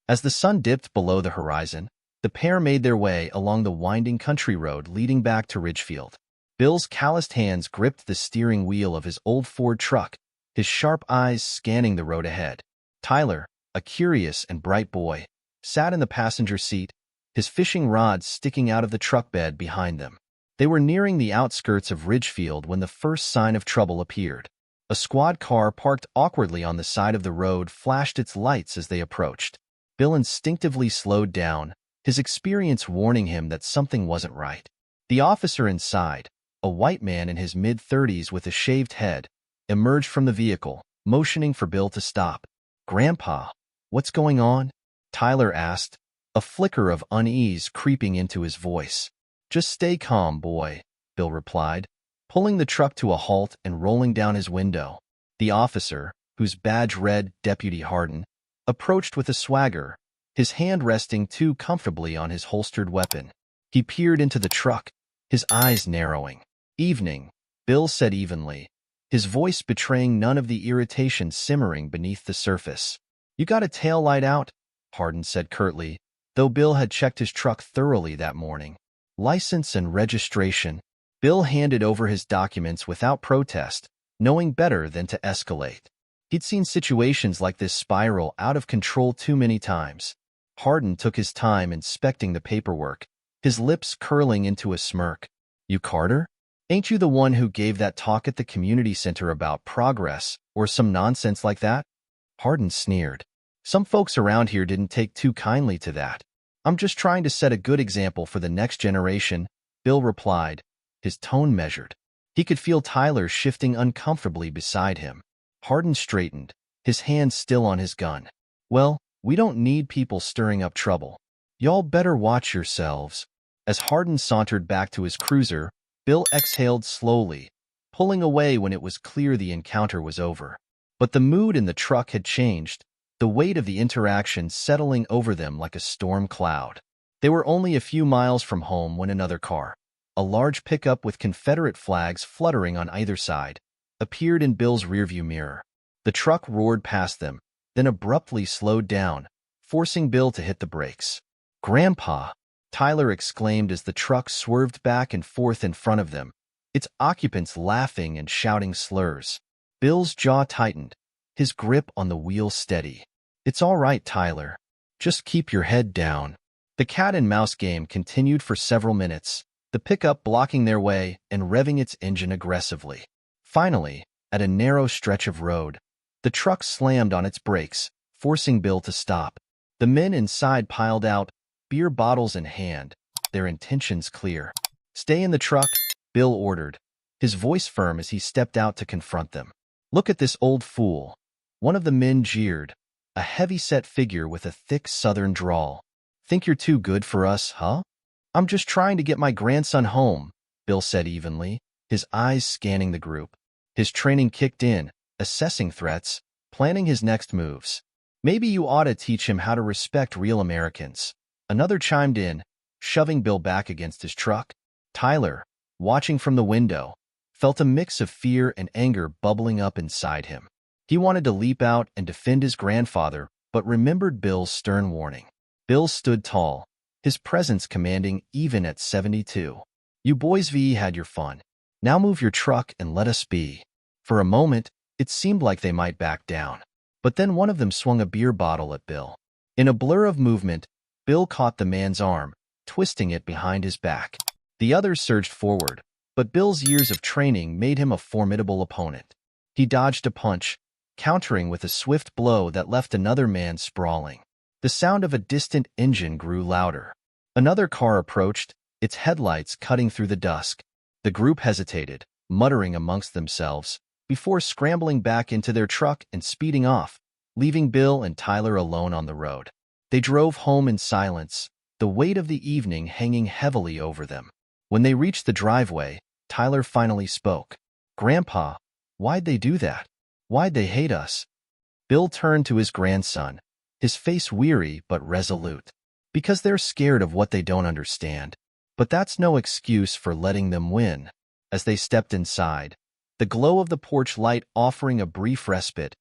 As the sun dipped below the horizon, the pair made their way along the winding country road leading back to Ridgefield. Bill's calloused hands gripped the steering wheel of his old Ford truck, his sharp eyes scanning the road ahead. Tyler, a curious and bright boy, sat in the passenger seat, his fishing rod sticking out of the truck bed behind them. They were nearing the outskirts of Ridgefield when the first sign of trouble appeared. A squad car parked awkwardly on the side of the road flashed its lights as they approached. Bill instinctively slowed down, his experience warning him that something wasn't right. The officer inside, a white man in his mid-30s with a shaved head, emerged from the vehicle, motioning for Bill to stop. "Grandpa, what's going on?" Tyler asked, a flicker of unease creeping into his voice. "Just stay calm, boy," Bill replied, pulling the truck to a halt and rolling down his window. The officer, whose badge read Deputy Hardin, approached with a swagger, his hand resting too comfortably on his holstered weapon. He peered into the truck, his eyes narrowing. "Evening," Bill said evenly, his voice betraying none of the irritation simmering beneath the surface. "You got a tail light out?" Hardin said curtly, though Bill had checked his truck thoroughly that morning. "License and registration." Bill handed over his documents without protest, knowing better than to escalate. He'd seen situations like this spiral out of control too many times. Hardin took his time inspecting the paperwork, his lips curling into a smirk. "You Carter? Ain't you the one who gave that talk at the community center about progress or some nonsense like that?" Hardin sneered. "Some folks around here didn't take too kindly to that. I'm just trying to set a good example for the next generation," Bill replied, his tone measured. He could feel Tyler shifting uncomfortably beside him. Hardin straightened, his hand still on his gun. "Well, we don't need people stirring up trouble. Y'all better watch yourselves." As Hardin sauntered back to his cruiser, Bill exhaled slowly, pulling away when it was clear the encounter was over. But the mood in the truck had changed, the weight of the interaction settling over them like a storm cloud. They were only a few miles from home when another car, a large pickup with Confederate flags fluttering on either side, appeared in Bill's rearview mirror. The truck roared past them, then abruptly slowed down, forcing Bill to hit the brakes. "Grandpa!" Tyler exclaimed as the truck swerved back and forth in front of them, its occupants laughing and shouting slurs. Bill's jaw tightened, his grip on the wheel steady. "It's all right, Tyler. Just keep your head down." The cat-and-mouse game continued for several minutes, the pickup blocking their way and revving its engine aggressively. Finally, at a narrow stretch of road, the truck slammed on its brakes, forcing Bill to stop. The men inside piled out, beer bottles in hand, their intentions clear. "Stay in the truck," Bill ordered, his voice firm as he stepped out to confront them. "Look at this old fool," one of the men jeered, a heavy-set figure with a thick southern drawl. "Think you're too good for us, huh?" "I'm just trying to get my grandson home," Bill said evenly, his eyes scanning the group. His training kicked in, assessing threats, planning his next moves. "Maybe you ought to teach him how to respect real Americans." Another chimed in, shoving Bill back against his truck. Tyler, watching from the window, felt a mix of fear and anger bubbling up inside him. He wanted to leap out and defend his grandfather, but remembered Bill's stern warning. Bill stood tall, his presence commanding even at 72. "You boys had your fun. Now move your truck and let us be." For a moment, it seemed like they might back down. But then one of them swung a beer bottle at Bill. In a blur of movement, Bill caught the man's arm, twisting it behind his back. The others surged forward, but Bill's years of training made him a formidable opponent. He dodged a punch, countering with a swift blow that left another man sprawling. The sound of a distant engine grew louder. Another car approached, its headlights cutting through the dusk. The group hesitated, muttering amongst themselves, before scrambling back into their truck and speeding off, leaving Bill and Tyler alone on the road. They drove home in silence, the weight of the evening hanging heavily over them. When they reached the driveway, Tyler finally spoke. "Grandpa, why'd they do that? Why'd they hate us?" Bill turned to his grandson, his face weary but resolute. "Because they're scared of what they don't understand. But that's no excuse for letting them win." As they stepped inside, the glow of the porch light offering a brief respite,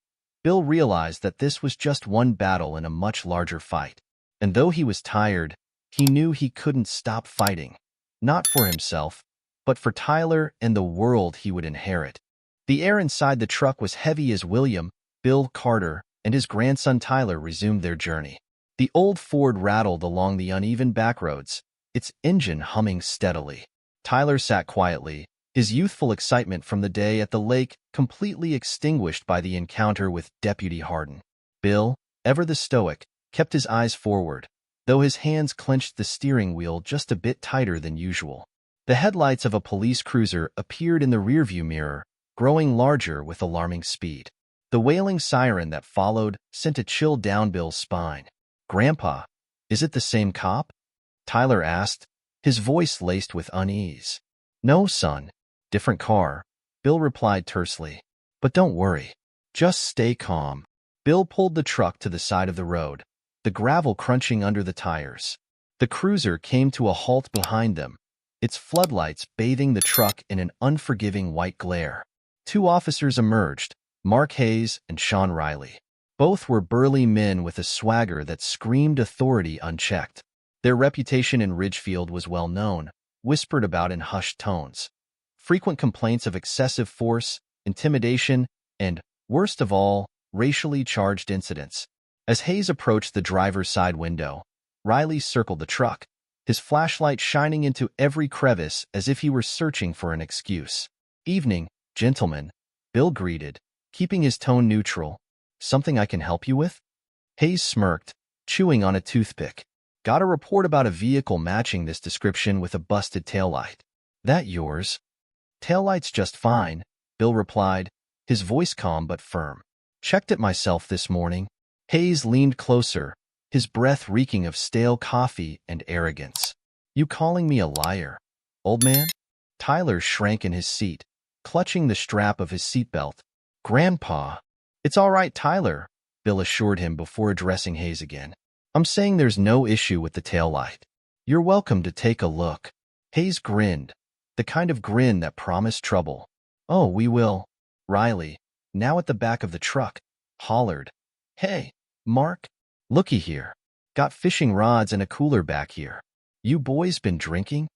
Bill realized that this was just one battle in a much larger fight. And though he was tired, he knew he couldn't stop fighting. Not for himself, but for Tyler and the world he would inherit. The air inside the truck was heavy as William, Bill Carter, and his grandson Tyler resumed their journey. The old Ford rattled along the uneven backroads, its engine humming steadily. Tyler sat quietly, his youthful excitement from the day at the lake completely extinguished by the encounter with Deputy Hardin. Bill, ever the stoic, kept his eyes forward, though his hands clenched the steering wheel just a bit tighter than usual. The headlights of a police cruiser appeared in the rearview mirror, growing larger with alarming speed. The wailing siren that followed sent a chill down Bill's spine. "Grandpa, is it the same cop?" Tyler asked, his voice laced with unease. "No, son. Different car," Bill replied tersely. "But don't worry. Just stay calm." Bill pulled the truck to the side of the road, the gravel crunching under the tires. The cruiser came to a halt behind them, its floodlights bathing the truck in an unforgiving white glare. Two officers emerged, Mark Hayes and Sean Riley. Both were burly men with a swagger that screamed authority unchecked. Their reputation in Ridgefield was well known, whispered about in hushed tones. Frequent complaints of excessive force, intimidation, and, worst of all, racially charged incidents. As Hayes approached the driver's side window, Riley circled the truck, his flashlight shining into every crevice as if he were searching for an excuse. "Evening, gentlemen," Bill greeted, keeping his tone neutral. "Something I can help you with?" Hayes smirked, chewing on a toothpick. "Got a report about a vehicle matching this description with a busted taillight. That yours?" "Taillight's just fine," Bill replied, his voice calm but firm. "Checked it myself this morning." Hayes leaned closer, his breath reeking of stale coffee and arrogance. "You calling me a liar, old man?" Tyler shrank in his seat, clutching the strap of his seatbelt. "Grandpa." "It's all right, Tyler," Bill assured him before addressing Hayes again. "I'm saying there's no issue with the taillight. You're welcome to take a look." Hayes grinned, the kind of grin that promised trouble. "Oh, we will." Riley, now at the back of the truck, hollered, "Hey, Mark, looky here. Got fishing rods and a cooler back here. You boys been drinking?"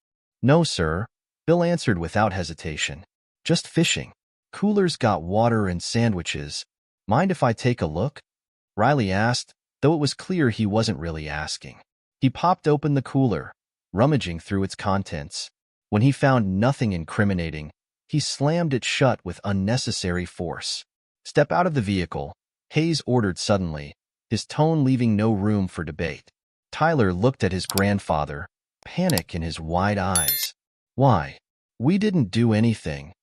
"No, sir," Bill answered without hesitation. "Just fishing. Cooler's got water and sandwiches. Mind if I take a look?" Riley asked, though it was clear he wasn't really asking. He popped open the cooler, rummaging through its contents. When he found nothing incriminating, he slammed it shut with unnecessary force. "Step out of the vehicle," Hayes ordered suddenly, his tone leaving no room for debate. Tyler looked at his grandfather, panic in his wide eyes. "Why? We didn't do anything."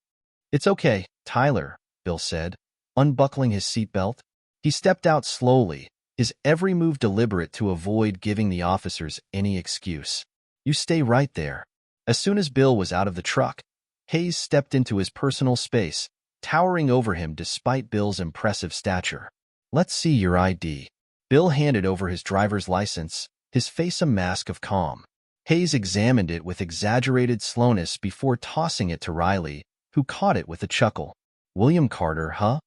"It's okay, Tyler," Bill said, unbuckling his seatbelt. He stepped out slowly, his every move deliberate to avoid giving the officers any excuse. "You stay right there." As soon as Bill was out of the truck, Hayes stepped into his personal space, towering over him despite Bill's impressive stature. "Let's see your ID." Bill handed over his driver's license, his face a mask of calm. Hayes examined it with exaggerated slowness before tossing it to Riley, who caught it with a chuckle. "William Carter, huh?"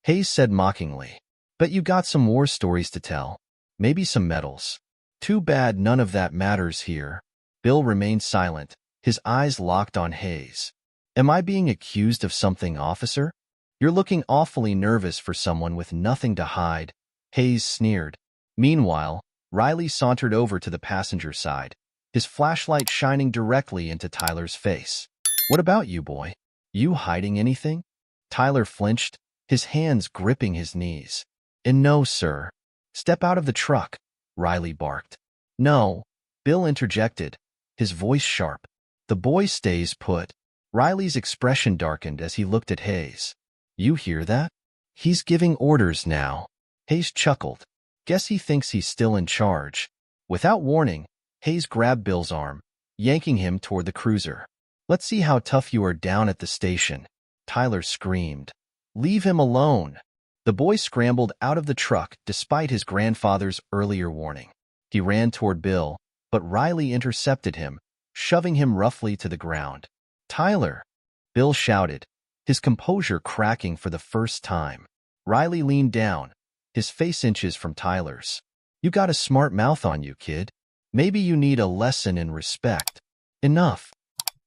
Hayes said mockingly. "Bet you got some war stories to tell. Maybe some medals." "Too bad none of that matters here." Bill remained silent, his eyes locked on Hayes. "Am I being accused of something, officer?" "You're looking awfully nervous for someone with nothing to hide," Hayes sneered. Meanwhile, Riley sauntered over to the passenger side, his flashlight shining directly into Tyler's face. "What about you, boy? You hiding anything?" Tyler flinched, his hands gripping his knees. "And no, sir." "Step out of the truck," Riley barked. "No," Bill interjected, his voice sharp. "The boy stays put." Riley's expression darkened as he looked at Hayes. "You hear that? He's giving orders now." Hayes chuckled. "Guess he thinks he's still in charge." Without warning, Hayes grabbed Bill's arm, yanking him toward the cruiser. "Let's see how tough you are down at the station." Tyler screamed. "Leave him alone." The boy scrambled out of the truck despite his grandfather's earlier warning. He ran toward Bill, but Riley intercepted him, shoving him roughly to the ground. "Tyler!" Bill shouted, his composure cracking for the first time. Riley leaned down, his face inches from Tyler's. You got a smart mouth on you, kid. Maybe you need a lesson in respect. Enough.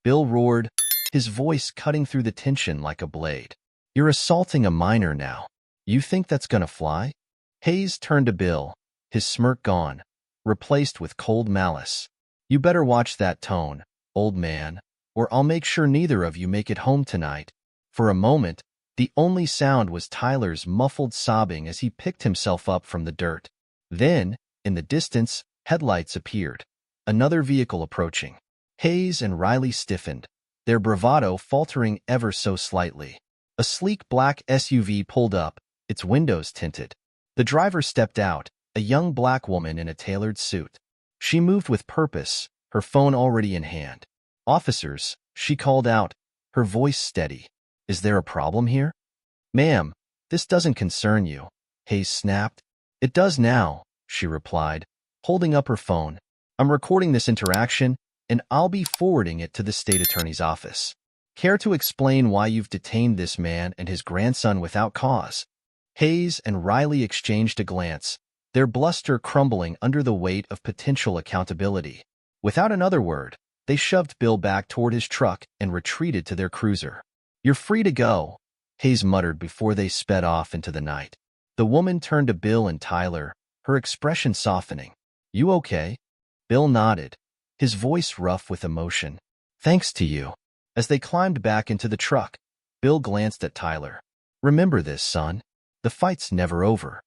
Bill roared, his voice cutting through the tension like a blade. You're assaulting a minor now. You think that's gonna fly? Hayes turned to Bill, his smirk gone, replaced with cold malice. You better watch that tone, old man, or I'll make sure neither of you make it home tonight. For a moment, the only sound was Tyler's muffled sobbing as he picked himself up from the dirt. Then, in the distance, headlights appeared. Another vehicle approaching. Hayes and Riley stiffened, their bravado faltering ever so slightly. A sleek black SUV pulled up, its windows tinted. The driver stepped out, a young black woman in a tailored suit. She moved with purpose, her phone already in hand. Officers, she called out, her voice steady. Is there a problem here? Ma'am, this doesn't concern you, Hayes snapped. It does now, she replied, holding up her phone. I'm recording this interaction, and I'll be forwarding it to the state attorney's office. Care to explain why you've detained this man and his grandson without cause? Hayes and Riley exchanged a glance, their bluster crumbling under the weight of potential accountability. Without another word, they shoved Bill back toward his truck and retreated to their cruiser. You're free to go, Hayes muttered before they sped off into the night. The woman turned to Bill and Tyler, her expression softening. You okay? Bill nodded, his voice rough with emotion. Thanks to you. As they climbed back into the truck, Bill glanced at Tyler. Remember this, son. The fight's never over.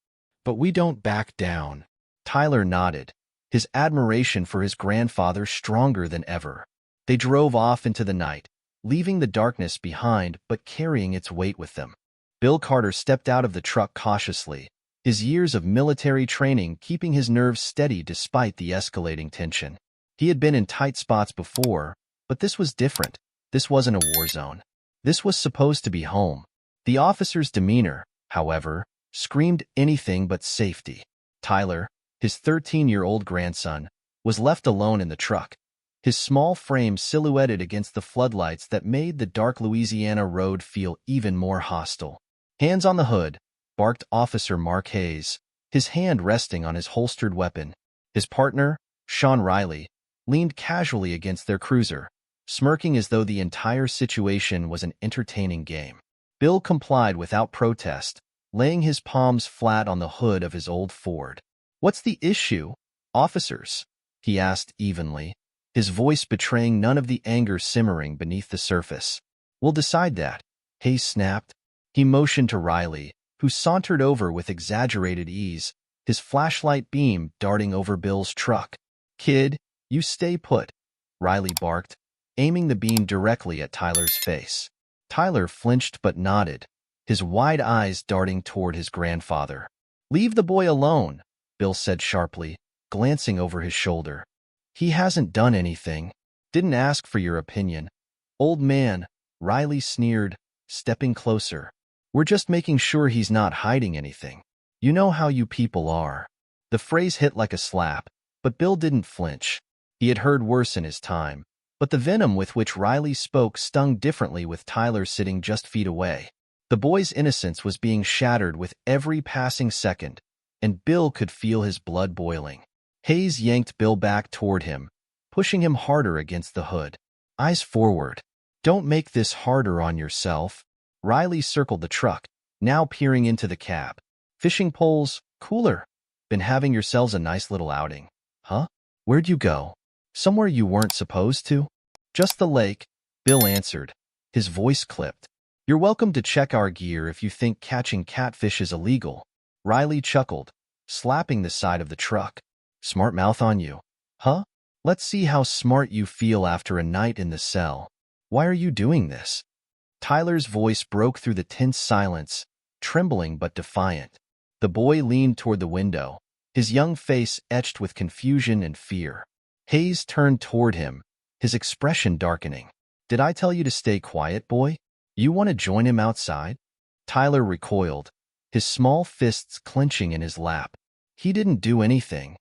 But we don't back down. Tyler nodded, his admiration for his grandfather stronger than ever. They drove off into the night, leaving the darkness behind but carrying its weight with them. Bill Carter stepped out of the truck cautiously, his years of military training keeping his nerves steady despite the escalating tension. He had been in tight spots before, but this was different. This wasn't a war zone. This was supposed to be home. The officer's demeanor, however, screamed anything but safety. Tyler, his 13-year-old grandson, was left alone in the truck, his small frame silhouetted against the floodlights that made the dark Louisiana road feel even more hostile. Hands on the hood, barked Officer Mark Hayes, his hand resting on his holstered weapon. His partner, Sean Riley, leaned casually against their cruiser, smirking as though the entire situation was an entertaining game. Bill complied without protest, laying his palms flat on the hood of his old Ford. What's the issue, officers? He asked evenly, his voice betraying none of the anger simmering beneath the surface. We'll decide that, Hayes snapped. He motioned to Riley, who sauntered over with exaggerated ease, his flashlight beam darting over Bill's truck. Kid, you stay put, Riley barked, aiming the beam directly at Tyler's face. Tyler flinched but nodded, his wide eyes darting toward his grandfather. Leave the boy alone, Bill said sharply, glancing over his shoulder. He hasn't done anything. Didn't ask for your opinion. Old man, Riley sneered, stepping closer. We're just making sure he's not hiding anything. You know how you people are. The phrase hit like a slap, but Bill didn't flinch. He had heard worse in his time, but the venom with which Riley spoke stung differently with Tyler sitting just feet away. The boy's innocence was being shattered with every passing second, and Bill could feel his blood boiling. Hayes yanked Bill back toward him, pushing him harder against the hood. Eyes forward. Don't make this harder on yourself. Riley circled the truck, now peering into the cab. Fishing poles, cooler. Been having yourselves a nice little outing. Huh? Where'd you go? Somewhere you weren't supposed to? Just the lake, Bill answered, his voice clipped. You're welcome to check our gear if you think catching catfish is illegal. Riley chuckled, slapping the side of the truck. Smart mouth on you. Huh? Let's see how smart you feel after a night in the cell. Why are you doing this? Tyler's voice broke through the tense silence, trembling but defiant. The boy leaned toward the window, his young face etched with confusion and fear. Hayes turned toward him, his expression darkening. Did I tell you to stay quiet, boy? You want to join him outside? Tyler recoiled, his small fists clenching in his lap. He didn't do anything.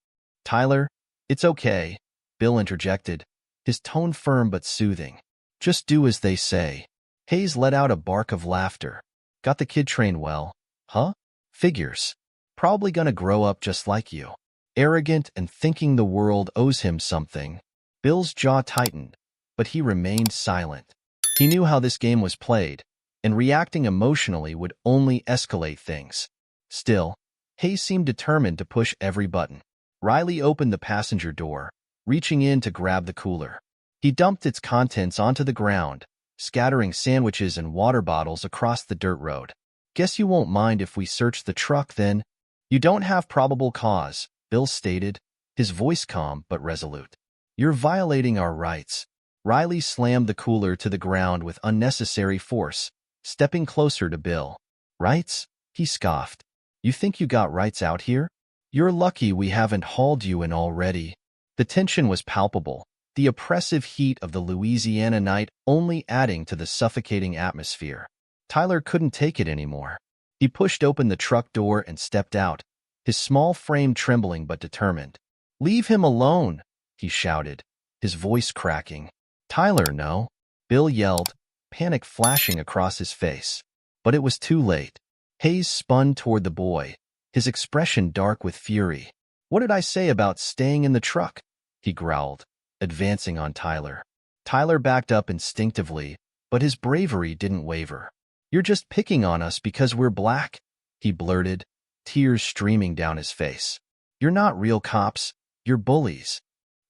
Tyler, it's okay, Bill interjected, his tone firm but soothing. Just do as they say. Hayes let out a bark of laughter. Got the kid trained well, huh? Figures. Probably gonna grow up just like you. Arrogant and thinking the world owes him something. Bill's jaw tightened, but he remained silent. He knew how this game was played, and reacting emotionally would only escalate things. Still, Hayes seemed determined to push every button. Riley opened the passenger door, reaching in to grab the cooler. He dumped its contents onto the ground, scattering sandwiches and water bottles across the dirt road. Guess you won't mind if we search the truck then? You don't have probable cause, Bill stated, his voice calm but resolute. You're violating our rights. Riley slammed the cooler to the ground with unnecessary force, stepping closer to Bill. Rights? He scoffed. You think you got rights out here? You're lucky we haven't hauled you in already. The tension was palpable, the oppressive heat of the Louisiana night only adding to the suffocating atmosphere. Tyler couldn't take it anymore. He pushed open the truck door and stepped out, his small frame trembling but determined. Leave him alone, he shouted, his voice cracking. Tyler, no, Bill yelled, panic flashing across his face. But it was too late. Hayes spun toward the boy, his expression dark with fury. What did I say about staying in the truck? He growled, advancing on Tyler. Tyler backed up instinctively, but his bravery didn't waver. You're just picking on us because we're black, he blurted, tears streaming down his face. You're not real cops, you're bullies.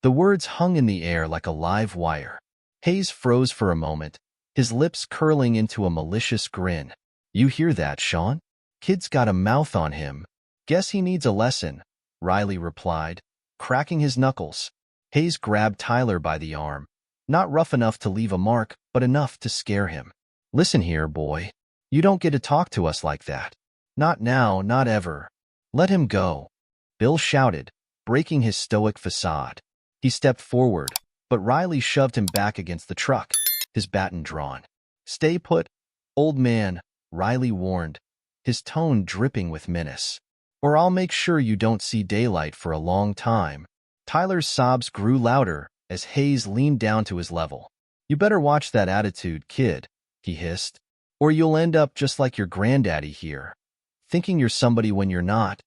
The words hung in the air like a live wire. Hayes froze for a moment, his lips curling into a malicious grin. You hear that, Sean? Kid's got a mouth on him. Guess he needs a lesson, Riley replied, cracking his knuckles. Hayes grabbed Tyler by the arm, not rough enough to leave a mark, but enough to scare him. Listen here, boy. You don't get to talk to us like that. Not now, not ever. Let him go, Bill shouted, breaking his stoic facade. He stepped forward, but Riley shoved him back against the truck, his baton drawn. Stay put, old man, Riley warned, his tone dripping with menace. Or I'll make sure you don't see daylight for a long time. Tyler's sobs grew louder as Hayes leaned down to his level. You better watch that attitude, kid, he hissed, or you'll end up just like your granddaddy here, thinking you're somebody when you're not.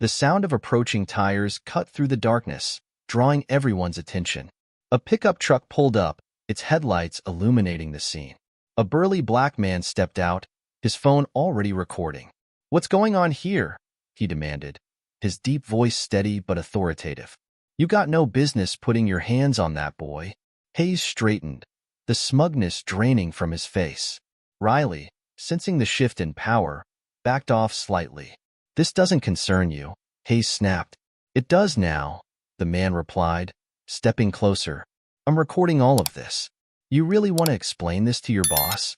The sound of approaching tires cut through the darkness, drawing everyone's attention. A pickup truck pulled up, its headlights illuminating the scene. A burly black man stepped out, his phone already recording. What's going on here? He demanded, his deep voice steady but authoritative. You got no business putting your hands on that boy. Hayes straightened, the smugness draining from his face. Riley, sensing the shift in power, backed off slightly. This doesn't concern you, Hayes snapped. It does now, the man replied, stepping closer. I'm recording all of this. You really want to explain this to your boss?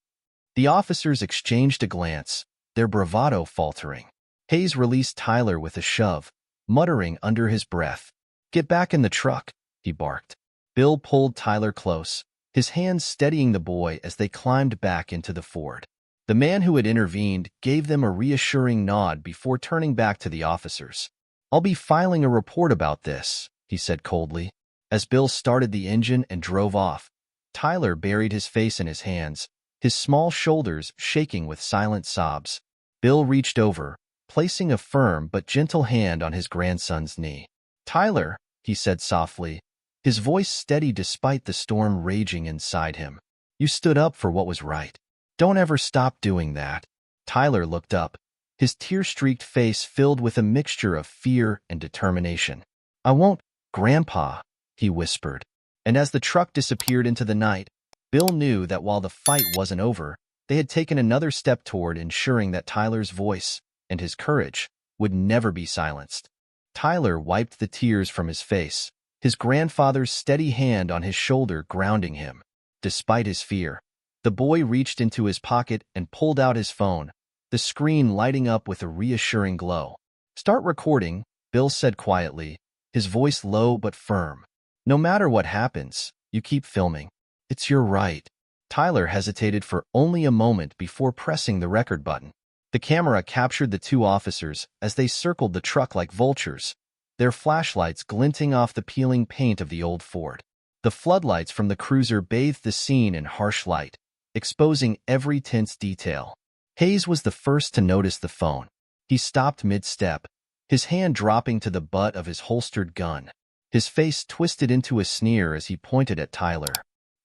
The officers exchanged a glance, their bravado faltering. Hayes released Tyler with a shove, muttering under his breath. Get back in the truck, he barked. Bill pulled Tyler close, his hands steadying the boy as they climbed back into the Ford. The man who had intervened gave them a reassuring nod before turning back to the officers. I'll be filing a report about this, he said coldly. As Bill started the engine and drove off, Tyler buried his face in his hands, his small shoulders shaking with silent sobs. Bill reached over, placing a firm but gentle hand on his grandson's knee. Tyler, he said softly, his voice steady despite the storm raging inside him. You stood up for what was right. Don't ever stop doing that. Tyler looked up, his tear-streaked face filled with a mixture of fear and determination. I won't, Grandpa, he whispered. And as the truck disappeared into the night, Bill knew that while the fight wasn't over, they had taken another step toward ensuring that Tyler's voice and his courage would never be silenced. Tyler wiped the tears from his face, his grandfather's steady hand on his shoulder grounding him. Despite his fear, the boy reached into his pocket and pulled out his phone, the screen lighting up with a reassuring glow. Start recording, Bill said quietly, his voice low but firm. No matter what happens, you keep filming. It's your right. Tyler hesitated for only a moment before pressing the record button. The camera captured the two officers as they circled the truck like vultures, their flashlights glinting off the peeling paint of the old Ford. The floodlights from the cruiser bathed the scene in harsh light, exposing every tense detail. Hayes was the first to notice the phone. He stopped mid-step, his hand dropping to the butt of his holstered gun. His face twisted into a sneer as he pointed at Tyler.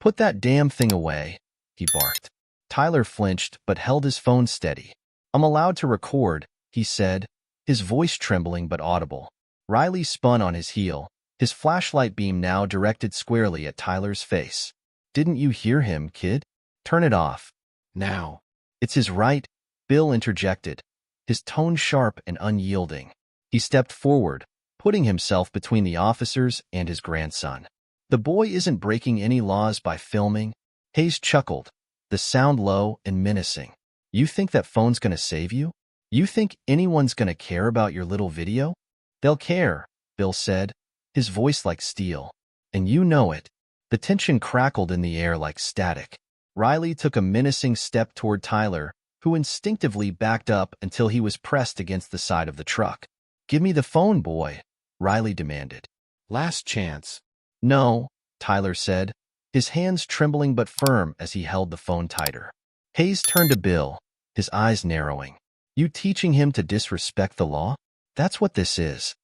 "Put that damn thing away," he barked. Tyler flinched but held his phone steady. "I'm allowed to record," he said, his voice trembling but audible. Riley spun on his heel, his flashlight beam now directed squarely at Tyler's face. "Didn't you hear him, kid? Turn it off. Now." "It's his right," Bill interjected, his tone sharp and unyielding. He stepped forward, putting himself between the officers and his grandson. "The boy isn't breaking any laws by filming." Hayes chuckled, the sound low and menacing. "You think that phone's gonna save you? You think anyone's gonna care about your little video?" "They'll care," Bill said, his voice like steel. "And you know it." The tension crackled in the air like static. Riley took a menacing step toward Tyler, who instinctively backed up until he was pressed against the side of the truck. "Give me the phone, boy," Riley demanded. "Last chance." "No," Tyler said, his hands trembling but firm as he held the phone tighter. Hayes turned to Bill, his eyes narrowing. "You teaching him to disrespect the law? That's what this is."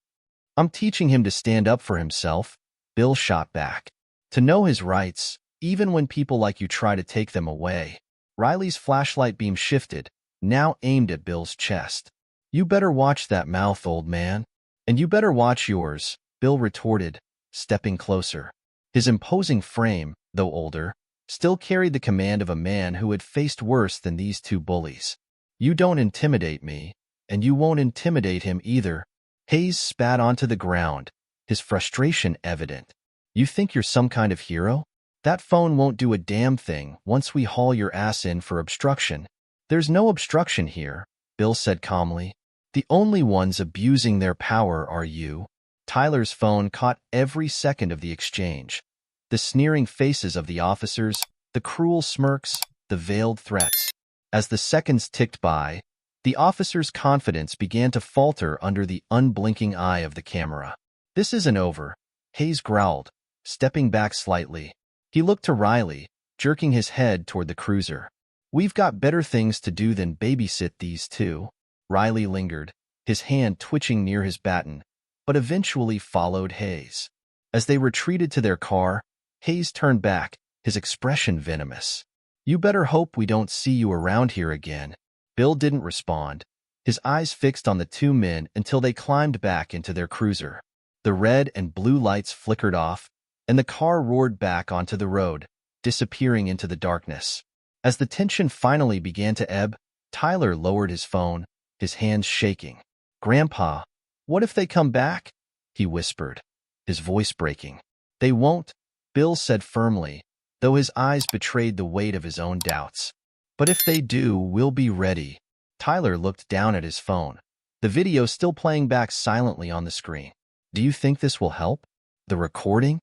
"I'm teaching him to stand up for himself," Bill shot back. "To know his rights, even when people like you try to take them away." Riley's flashlight beam shifted, now aimed at Bill's chest. "You better watch that mouth, old man." "And you better watch yours," Bill retorted, stepping closer. His imposing frame, though older, still carried the command of a man who had faced worse than these two bullies. "You don't intimidate me, and you won't intimidate him either." Hayes spat onto the ground, his frustration evident. "You think you're some kind of hero? That phone won't do a damn thing once we haul your ass in for obstruction." "There's no obstruction here," Bill said calmly. "The only ones abusing their power are you." Tyler's phone caught every second of the exchange. The sneering faces of the officers, the cruel smirks, the veiled threats. As the seconds ticked by, the officer's confidence began to falter under the unblinking eye of the camera. "This isn't over," Hayes growled, stepping back slightly. He looked to Riley, jerking his head toward the cruiser. "We've got better things to do than babysit these two." Riley lingered, his hand twitching near his baton, but eventually followed Hayes. As they retreated to their car, Hayes turned back, his expression venomous. "You better hope we don't see you around here again." Bill didn't respond, his eyes fixed on the two men until they climbed back into their cruiser. The red and blue lights flickered off, and the car roared back onto the road, disappearing into the darkness. As the tension finally began to ebb, Tyler lowered his phone, his hands shaking. "Grandpa, what if they come back?" he whispered, his voice breaking. "They won't," Bill said firmly, though his eyes betrayed the weight of his own doubts. "But if they do, we'll be ready." Tyler looked down at his phone, the video still playing back silently on the screen. "Do you think this will help? The recording?"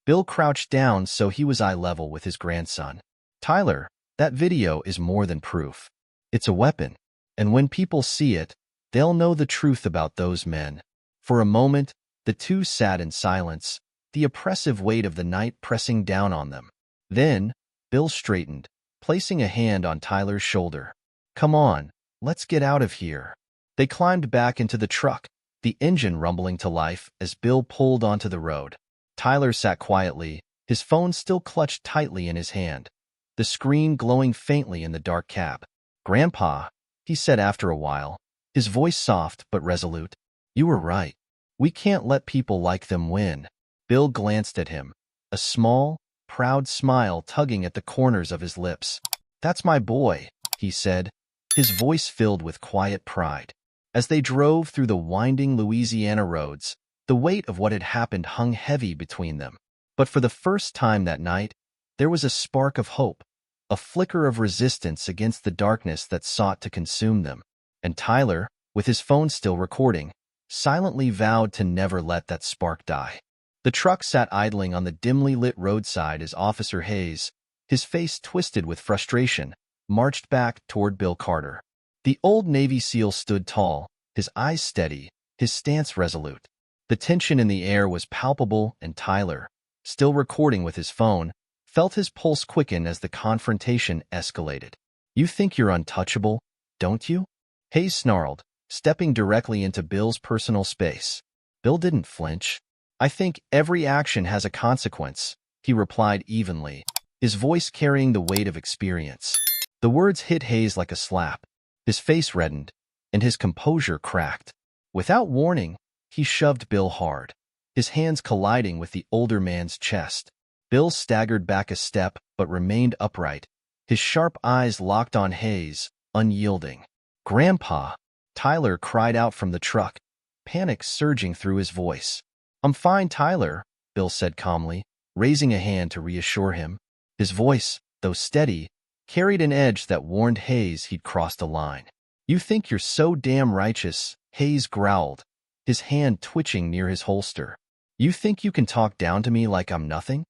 Bill crouched down so he was eye level with his grandson. "Tyler, that video is more than proof. It's a weapon, and when people see it, they'll know the truth about those men." For a moment, the two sat in silence, the oppressive weight of the night pressing down on them. Then, Bill straightened, placing a hand on Tyler's shoulder. "Come on, let's get out of here." They climbed back into the truck, the engine rumbling to life as Bill pulled onto the road. Tyler sat quietly, his phone still clutched tightly in his hand, the screen glowing faintly in the dark cab. "Grandpa," he said after a while, his voice soft but resolute, "you were right. We can't let people like them win." Bill glanced at him, a small, proud smile tugging at the corners of his lips. "That's my boy," he said, his voice filled with quiet pride. As they drove through the winding Louisiana roads, the weight of what had happened hung heavy between them. But for the first time that night, there was a spark of hope, a flicker of resistance against the darkness that sought to consume them. And Tyler, with his phone still recording, silently vowed to never let that spark die. The truck sat idling on the dimly lit roadside as Officer Hayes, his face twisted with frustration, marched back toward Bill Carter. The old Navy SEAL stood tall, his eyes steady, his stance resolute. The tension in the air was palpable, and Tyler, still recording with his phone, felt his pulse quicken as the confrontation escalated. "You think you're untouchable, don't you?" Hayes snarled, stepping directly into Bill's personal space. Bill didn't flinch. "I think every action has a consequence," he replied evenly, his voice carrying the weight of experience. The words hit Hayes like a slap. His face reddened, and his composure cracked. Without warning, he shoved Bill hard, his hands colliding with the older man's chest. Bill staggered back a step but remained upright, his sharp eyes locked on Hayes, unyielding. "Grandpa!" Tyler cried out from the truck, panic surging through his voice. "I'm fine, Tyler," Bill said calmly, raising a hand to reassure him. His voice, though steady, carried an edge that warned Hayes he'd crossed a line. "You think you're so damn righteous," Hayes growled, his hand twitching near his holster. "You think you can talk down to me like I'm nothing?"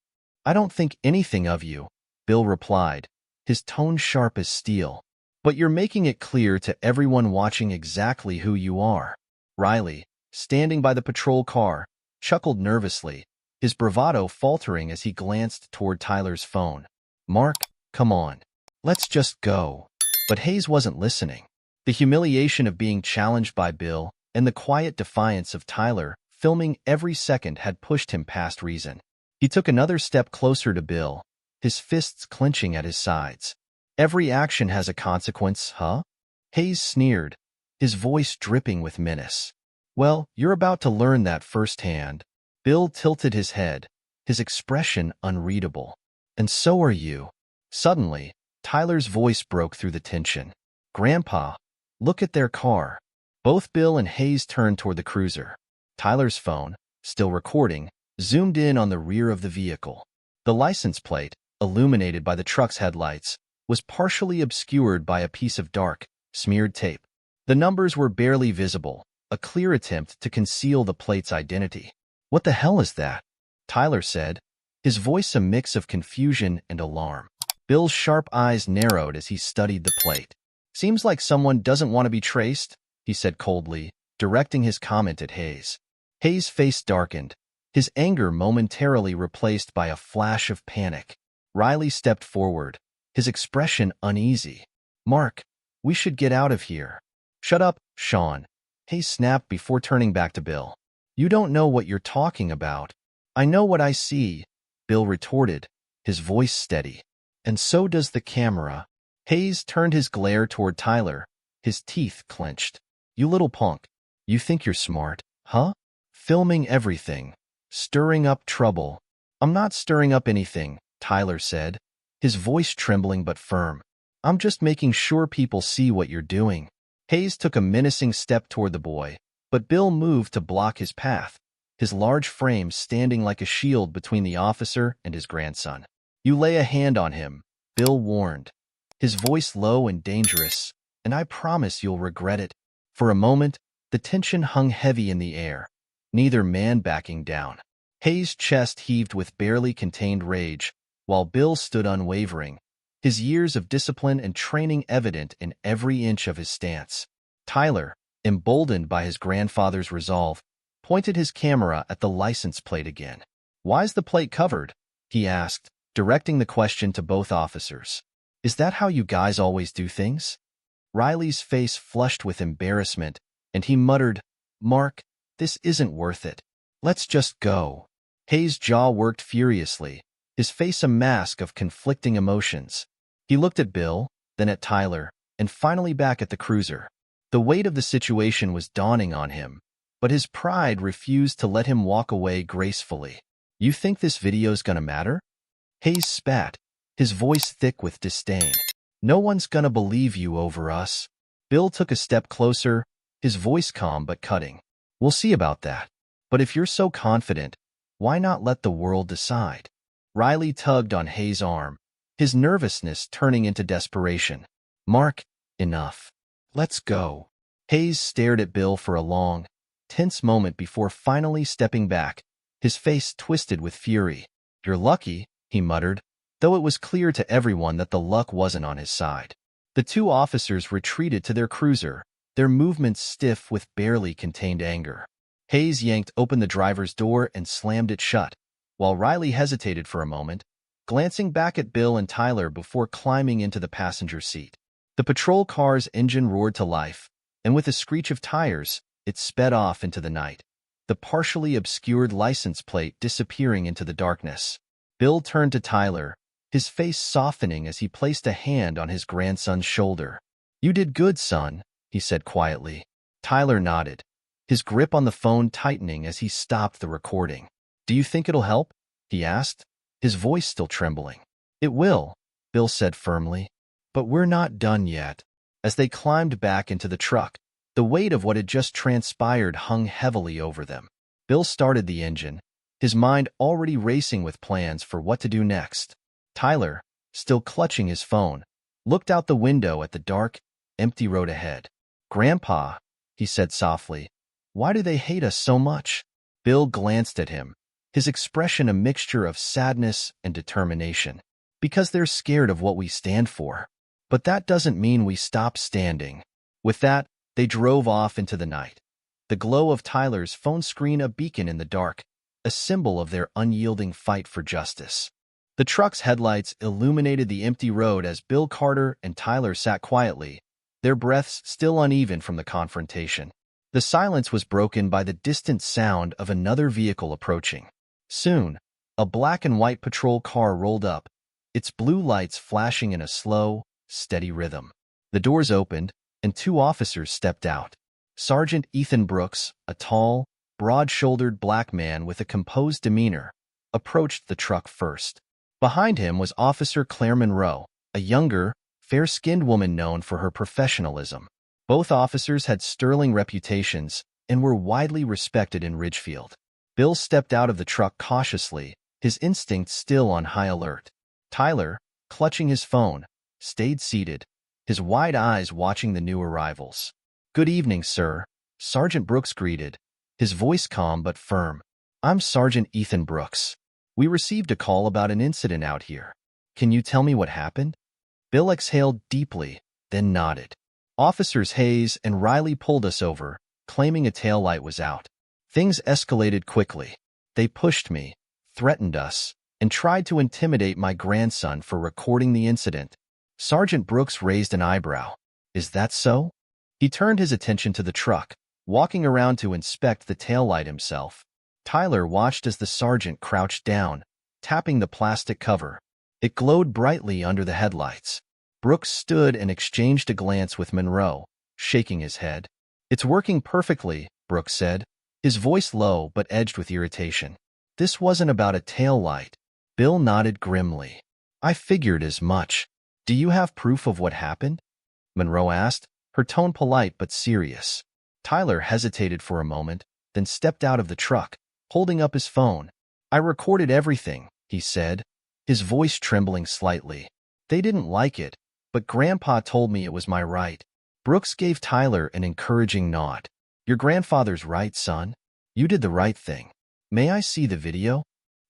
"I don't think anything of you," Bill replied, his tone sharp as steel. "But you're making it clear to everyone watching exactly who you are." Riley, standing by the patrol car, chuckled nervously, his bravado faltering as he glanced toward Tyler's phone. "Mark, come on. Let's just go." But Hayes wasn't listening. The humiliation of being challenged by Bill and the quiet defiance of Tyler filming every second had pushed him past reason. He took another step closer to Bill, his fists clenching at his sides. "Every action has a consequence, huh?" Hayes sneered, his voice dripping with menace. "Well, you're about to learn that firsthand." Bill tilted his head, his expression unreadable. "And so are you." Suddenly, Tyler's voice broke through the tension. "Grandpa, look at their car." Both Bill and Hayes turned toward the cruiser. Tyler's phone, still recording, zoomed in on the rear of the vehicle. The license plate, illuminated by the truck's headlights, was partially obscured by a piece of dark, smeared tape. The numbers were barely visible, a clear attempt to conceal the plate's identity. "What the hell is that?" Tyler said, his voice a mix of confusion and alarm. Bill's sharp eyes narrowed as he studied the plate. "Seems like someone doesn't want to be traced," he said coldly, directing his comment at Hayes. Hayes' face darkened, his anger momentarily replaced by a flash of panic. Riley stepped forward, his expression uneasy. "Mark, we should get out of here." "Shut up, Sean," Hayes snapped before turning back to Bill. "You don't know what you're talking about." "I know what I see," Bill retorted, his voice steady. "And so does the camera." Hayes turned his glare toward Tyler, his teeth clenched. "You little punk. You think you're smart, huh? Filming everything. Stirring up trouble." "I'm not stirring up anything," Tyler said, his voice trembling but firm. "I'm just making sure people see what you're doing." Hayes took a menacing step toward the boy, but Bill moved to block his path, his large frame standing like a shield between the officer and his grandson. "You lay a hand on him," Bill warned, his voice low and dangerous, "and I promise you'll regret it." For a moment, the tension hung heavy in the air, neither man backing down. Hayes' chest heaved with barely contained rage, while Bill stood unwavering, his years of discipline and training evident in every inch of his stance. Tyler, emboldened by his grandfather's resolve, pointed his camera at the license plate again. "Why's the plate covered?" he asked, directing the question to both officers. "Is that how you guys always do things?" Riley's face flushed with embarrassment, and he muttered, "Mark, this isn't worth it. Let's just go." Hayes' jaw worked furiously, his face a mask of conflicting emotions. He looked at Bill, then at Tyler, and finally back at the cruiser. The weight of the situation was dawning on him, but his pride refused to let him walk away gracefully. "You think this video's gonna matter?" Hayes spat, his voice thick with disdain. "No one's gonna believe you over us." Bill took a step closer, his voice calm but cutting. "We'll see about that. But if you're so confident, why not let the world decide?" Riley tugged on Hayes' arm, his nervousness turning into desperation. "Mark, enough. Let's go." Hayes stared at Bill for a long, tense moment before finally stepping back, his face twisted with fury. "You're lucky," he muttered, though it was clear to everyone that the luck wasn't on his side. The two officers retreated to their cruiser, their movements stiff with barely contained anger. Hayes yanked open the driver's door and slammed it shut, while Riley hesitated for a moment, glancing back at Bill and Tyler before climbing into the passenger seat. The patrol car's engine roared to life, and with a screech of tires, it sped off into the night, the partially obscured license plate disappearing into the darkness. Bill turned to Tyler, his face softening as he placed a hand on his grandson's shoulder. "You did good, son," he said quietly. Tyler nodded, his grip on the phone tightening as he stopped the recording. "Do you think it'll help?" he asked, his voice still trembling. "It will," Bill said firmly. "But we're not done yet." As they climbed back into the truck, the weight of what had just transpired hung heavily over them. Bill started the engine, his mind already racing with plans for what to do next. Tyler, still clutching his phone, looked out the window at the dark, empty road ahead. "Grandpa," he said softly, "why do they hate us so much?" Bill glanced at him, his expression a mixture of sadness and determination. "Because they're scared of what we stand for. But that doesn't mean we stop standing." With that, they drove off into the night, the glow of Tyler's phone screen a beacon in the dark, a symbol of their unyielding fight for justice. The truck's headlights illuminated the empty road as Bill Carter and Tyler sat quietly, their breaths still uneven from the confrontation. The silence was broken by the distant sound of another vehicle approaching. Soon, a black and white patrol car rolled up, its blue lights flashing in a slow, steady rhythm. The doors opened, and two officers stepped out. Sergeant Ethan Brooks, a tall, broad-shouldered black man with a composed demeanor, approached the truck first. Behind him was Officer Claire Monroe, a younger, fair-skinned woman known for her professionalism. Both officers had sterling reputations and were widely respected in Ridgefield. Bill stepped out of the truck cautiously, his instincts still on high alert. Tyler, clutching his phone, stayed seated, his wide eyes watching the new arrivals. "Good evening, sir," Sergeant Brooks greeted, his voice calm but firm. "I'm Sergeant Ethan Brooks. We received a call about an incident out here. Can you tell me what happened?" Bill exhaled deeply, then nodded. "Officers Hayes and Riley pulled us over, claiming a taillight was out. Things escalated quickly. They pushed me, threatened us, and tried to intimidate my grandson for recording the incident." Sergeant Brooks raised an eyebrow. "Is that so?" He turned his attention to the truck, walking around to inspect the taillight himself. Tyler watched as the sergeant crouched down, tapping the plastic cover. It glowed brightly under the headlights. Brooks stood and exchanged a glance with Monroe, shaking his head. "It's working perfectly," Brooks said, his voice low but edged with irritation. "This wasn't about a taillight." Bill nodded grimly. "I figured as much. Do you have proof of what happened?" Monroe asked, her tone polite but serious. Tyler hesitated for a moment, then stepped out of the truck, holding up his phone. "I recorded everything," he said, his voice trembling slightly. "They didn't like it, but Grandpa told me it was my right." Brooks gave Tyler an encouraging nod. "Your grandfather's right, son. You did the right thing. May I see the video?"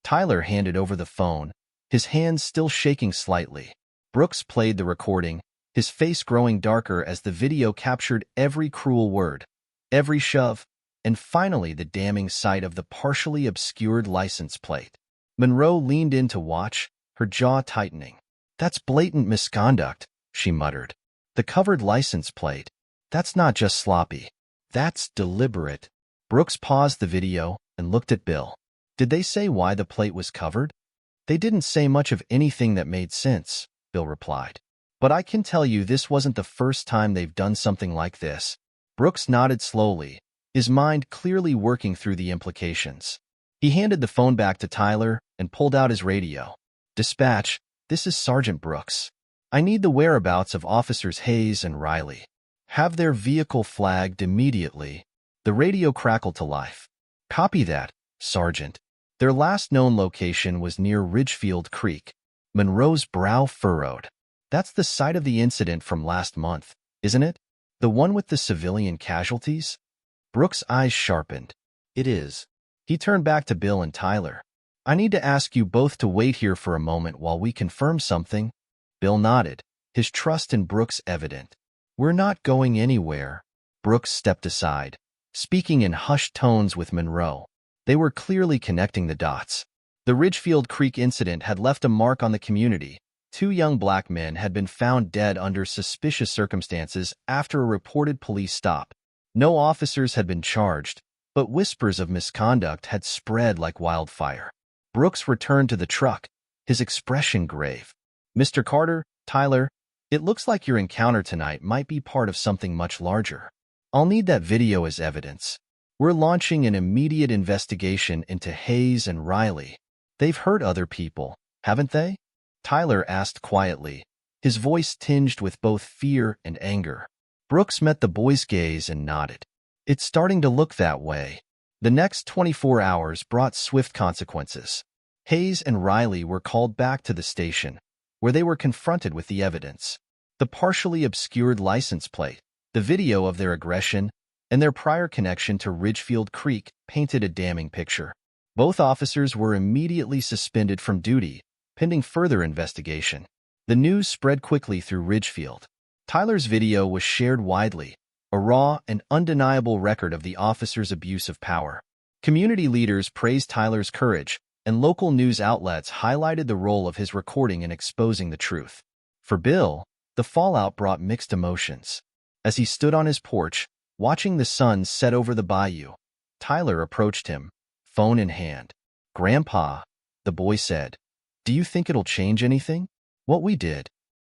Tyler handed over the phone, his hands still shaking slightly. Brooks played the recording, his face growing darker as the video captured every cruel word, every shove, and finally the damning sight of the partially obscured license plate. Monroe leaned in to watch, her jaw tightening. "That's blatant misconduct," she muttered. "The covered license plate. That's not just sloppy. That's deliberate." Brooks paused the video and looked at Bill. "Did they say why the plate was covered?" "They didn't say much of anything that made sense," Bill replied. "But I can tell you this wasn't the first time they've done something like this." Brooks nodded slowly, his mind clearly working through the implications. He handed the phone back to Tyler and pulled out his radio. "Dispatch, this is Sergeant Brooks. I need the whereabouts of Officers Hayes and Riley. Have their vehicle flagged immediately." The radio crackled to life. "Copy that, Sergeant." Their last known location was near Ridgefield Creek. Monroe's brow furrowed. "That's the site of the incident from last month, isn't it? The one with the civilian casualties?" Brooks' eyes sharpened. "It is." He turned back to Bill and Tyler. "I need to ask you both to wait here for a moment while we confirm something." Bill nodded, his trust in Brooks evident. "We're not going anywhere." Brooks stepped aside, speaking in hushed tones with Monroe. They were clearly connecting the dots. The Ridgefield Creek incident had left a mark on the community, Two young black men had been found dead under suspicious circumstances after a reported police stop. No officers had been charged, but whispers of misconduct had spread like wildfire. Brooks returned to the truck, his expression grave. "Mr. Carter, Tyler, it looks like your encounter tonight might be part of something much larger. I'll need that video as evidence. We're launching an immediate investigation into Hayes and Riley. They've hurt other people, haven't they?" Tyler asked quietly, his voice tinged with both fear and anger. Brooks met the boy's gaze and nodded. "It's starting to look that way." The next 24 hours brought swift consequences. Hayes and Riley were called back to the station, where they were confronted with the evidence. The partially obscured license plate, the video of their aggression, and their prior connection to Ridgefield Creek painted a damning picture. Both officers were immediately suspended from duty, pending further investigation. The news spread quickly through Ridgefield. Tyler's video was shared widely, a raw and undeniable record of the officer's abuse of power. Community leaders praised Tyler's courage, and local news outlets highlighted the role of his recording in exposing the truth. For Bill, the fallout brought mixed emotions. As he stood on his porch, watching the sun set over the bayou, Tyler approached him, phone in hand. "Grandpa," the boy said, "do you think it'll change anything? What we did?"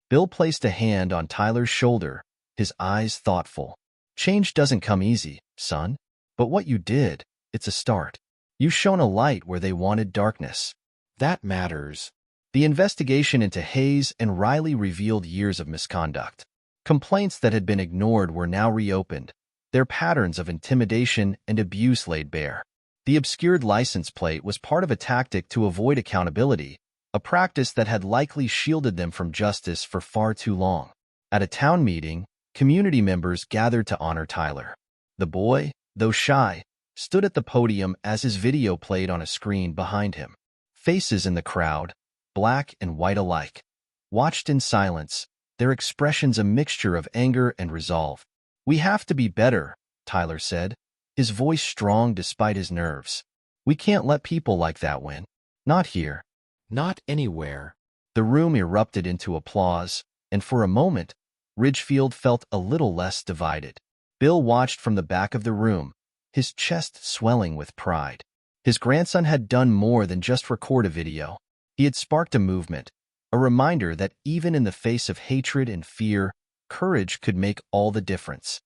Bill placed a hand on Tyler's shoulder, his eyes thoughtful. "Change doesn't come easy, son. But what you did, it's a start. You shone a light where they wanted darkness. That matters." The investigation into Hayes and Riley revealed years of misconduct. Complaints that had been ignored were now reopened, their patterns of intimidation and abuse laid bare. The obscured license plate was part of a tactic to avoid accountability, a practice that had likely shielded them from justice for far too long. At a town meeting, community members gathered to honor Tyler. The boy, though shy, stood at the podium as his video played on a screen behind him. Faces in the crowd, black and white alike, watched in silence, their expressions a mixture of anger and resolve. "We have to be better," Tyler said, his voice strong despite his nerves. "We can't let people like that win. Not here. Not anywhere." The room erupted into applause, and for a moment, Ridgefield felt a little less divided. Bill watched from the back of the room, his chest swelling with pride. His grandson had done more than just record a video. He had sparked a movement, a reminder that even in the face of hatred and fear, courage could make all the difference.